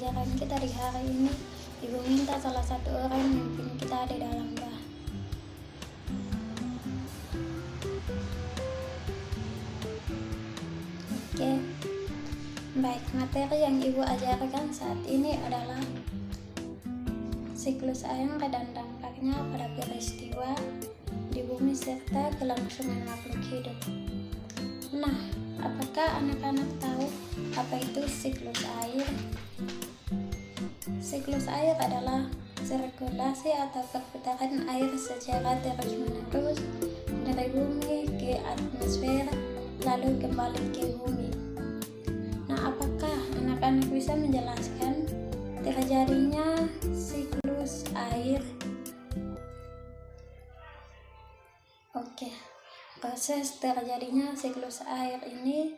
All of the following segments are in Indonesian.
pembelajaran kita di hari ini, Ibu minta salah satu orang memimpin kita di dalam doa. Oke, baik, materi yang Ibu ajarkan saat ini adalah siklus air dan dampaknya pada peristiwa di bumi serta kelangsungan makhluk hidup. Nah, apakah anak-anak tahu apa itu siklus air? Siklus air adalah sirkulasi atau perputaran air secara terus-menerus dari bumi ke atmosfer lalu kembali ke bumi. Nah, apakah anak-anak bisa menjelaskan terjadinya siklus air? Oke. Proses terjadinya siklus air ini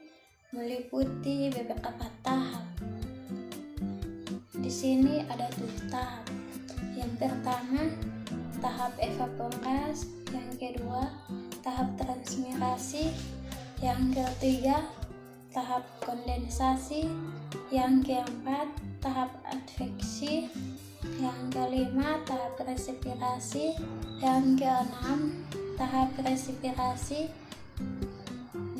meliputi beberapa tahap. Di sini ada 7 tahap. Yang pertama, tahap evaporasi. Yang kedua, tahap transmirasi. Yang ketiga, tahap kondensasi. Yang keempat, tahap adveksi. Yang kelima, tahap resipirasi. Yang keenam, tahap resipirasi,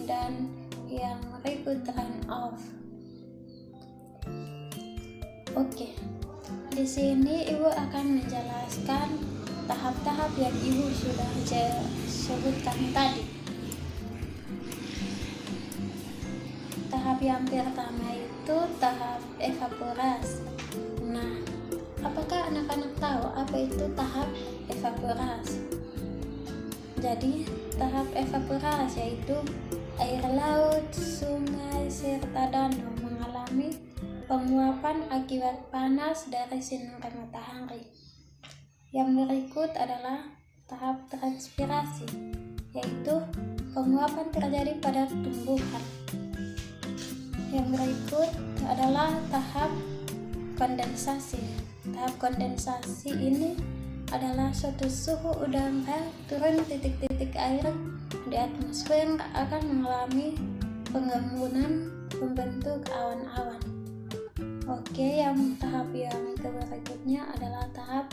dan yang berikut run off. Oke, di sini Ibu akan menjelaskan tahap-tahap yang Ibu sudah sebutkan tadi. Tahap yang pertama itu tahap evaporasi. Nah, apakah anak-anak tahu apa itu tahap evaporasi? Jadi, tahap evaporasi yaitu air laut, sungai, serta danau mengalami penguapan akibat panas dari sinar matahari. Yang berikut adalah tahap transpirasi, yaitu penguapan terjadi pada tumbuhan. Yang berikut adalah tahap kondensasi. Tahap kondensasi ini adalah suatu suhu udara turun titik-titik air di atmosfer akan mengalami pengembunan membentuk awan-awan. Oke, yang tahap yang berikutnya adalah tahap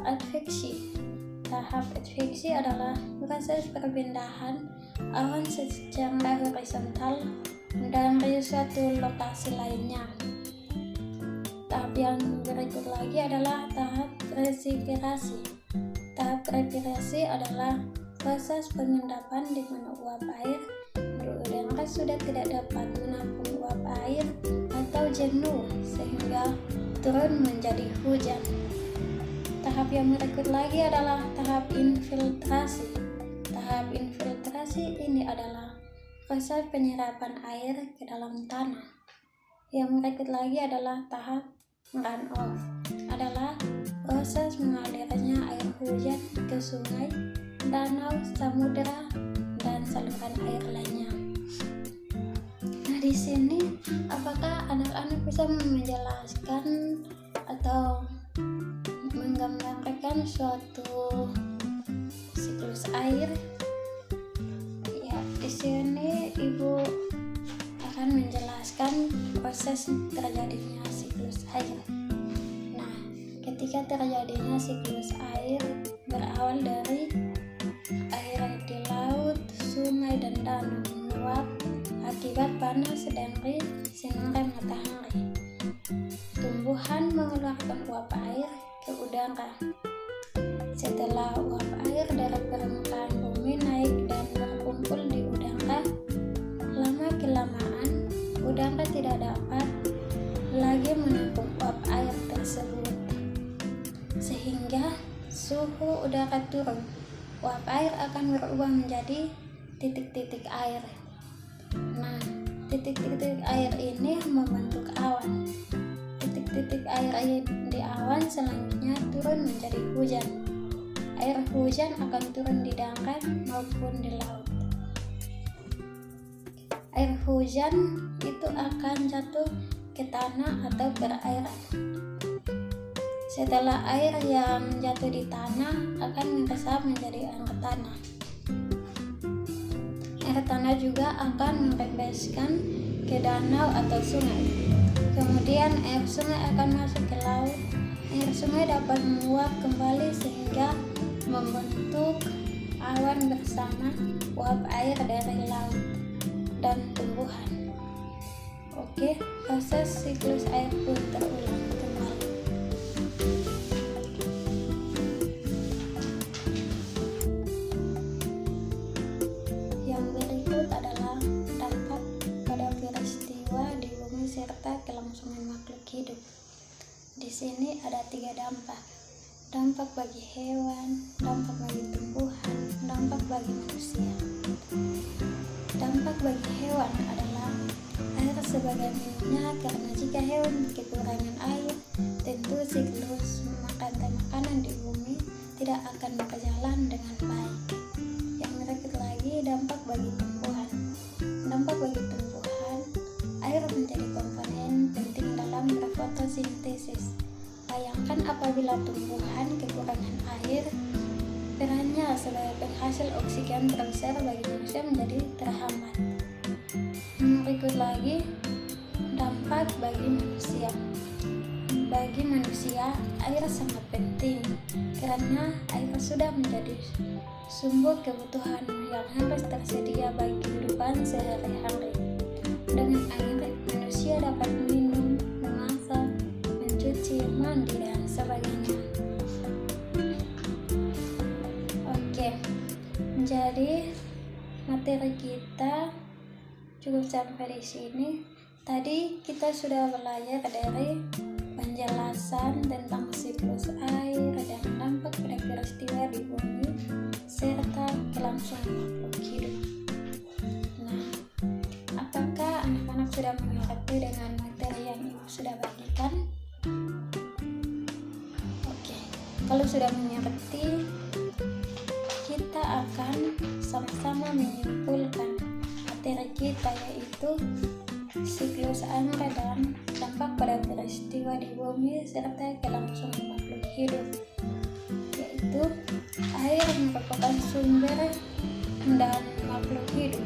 adveksi. Tahap adveksi adalah proses perpindahan awan secara horizontal dari suatu lokasi lainnya. Tahap yang berikut lagi adalah tahap resipirasi. Tahap resipirasi adalah proses pengendapan di mana uap air berudara sudah tidak dapat menampung uap air atau jenuh sehingga turun menjadi hujan. Tahap yang berikut lagi adalah tahap infiltrasi. Tahap infiltrasi ini adalah proses penyerapan air ke dalam tanah. Yang berikut lagi adalah tahap run off, adalah proses mengalirnya air hujan ke sungai, danau, samudera, dan saluran air lainnya. Nah, di sini apakah anak-anak bisa menjelaskan atau menggambarkan suatu siklus air? Ya, di sini Ibu akan menjelaskan proses terjadinya siklus air. Nah, ketika terjadinya siklus air berawal dari air di laut, sungai, dan danau menguap akibat panas dari sinar matahari. Tumbuhan mengeluarkan uap air ke udara. Setelah uap air dari permukaan bumi naik dan berkumpul di udara, lama-kelamaan udara tidak dapat lagi menampung uap air tersebut, sehingga suhu udara turun. Uap air akan berubah menjadi titik-titik air. Nah, titik-titik air ini membentuk awan. Titik-titik air di awan selanjutnya turun menjadi hujan. Air hujan akan turun di darat maupun di laut. Air hujan itu akan jatuh ke tanah atau perairan. Setelah air yang jatuh di tanah akan meresap menjadi air tanah. Air tanah juga akan merembeskan ke danau atau sungai. Kemudian air sungai akan masuk ke laut. Air sungai dapat menguap kembali sehingga membentuk awan bersama uap air dari laut dan tumbuhan. Oke, proses siklus air pun terulang kembali. Yang berikut adalah dampak pada peristiwa di bumi serta kelangsungan makhluk hidup. Di sini ada 3 dampak. Dampak bagi hewan, dampak bagi tumbuhan, dampak bagi manusia. Dampak bagi hewan adalah air sebagai minumnya, karena jika hewan kekurangan air, tentu siklus memakan makanan di bumi tidak akan berjalan dengan baik. Yang berikut lagi dampak bagi tumbuhan. Dampak bagi tumbuhan, air menjadi komponen penting dalam berfotosintesis. Bayangkan apabila tumbuhan kekurangan air, perannya sebagai penghasil oksigen terbesar bagi manusia menjadi terhambat. Berikut lagi dampak bagi manusia. Bagi manusia, air sangat penting karena air sudah menjadi sumber kebutuhan yang harus tersedia bagi kehidupan sehari-hari. Dengan air, manusia dapat minum, memasak, mencuci, mandi, dan sebagainya. Oke, jadi materi kita cukup sampai di sini. Tadi kita sudah belajar dari penjelasan tentang siklus air dan dampak pada peristiwa di bumi serta kelangsungan makhluk hidup. Nah, apakah anak-anak sudah mengerti dengan materi yang ibu sudah bagikan? Oke, kalau sudah mengerti, kita akan sama-sama menyimpulkan materi kita, yaitu siklus air dan dampak pada peristiwa di bumi serta kelangsungan makhluk hidup. Yaitu air merupakan sumber dan makhluk hidup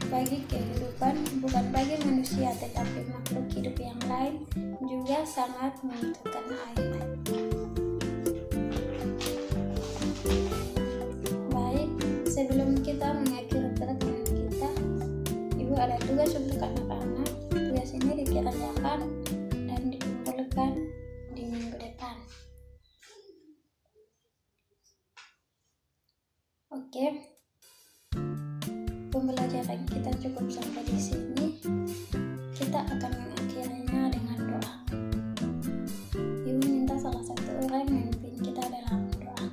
bagi kehidupan, bukan bagi manusia tetapi makhluk hidup yang lain juga sangat membutuhkan air. Baik, sebelum kita mengakhiri pertemuan kita, ibu ada tugas untuk anak-anak. Tugas ini dikerjakan dan dikumpulkan di minggu depan. Oke, pembelajaran kita cukup sampai di sini. Kita akan mengakhirinya dengan doa. Ibu minta salah satu orang memimpin kita dalam doa.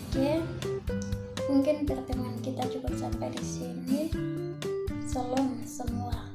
Oke, mungkin pertemuan kita cukup sampai di sini. Salam semua.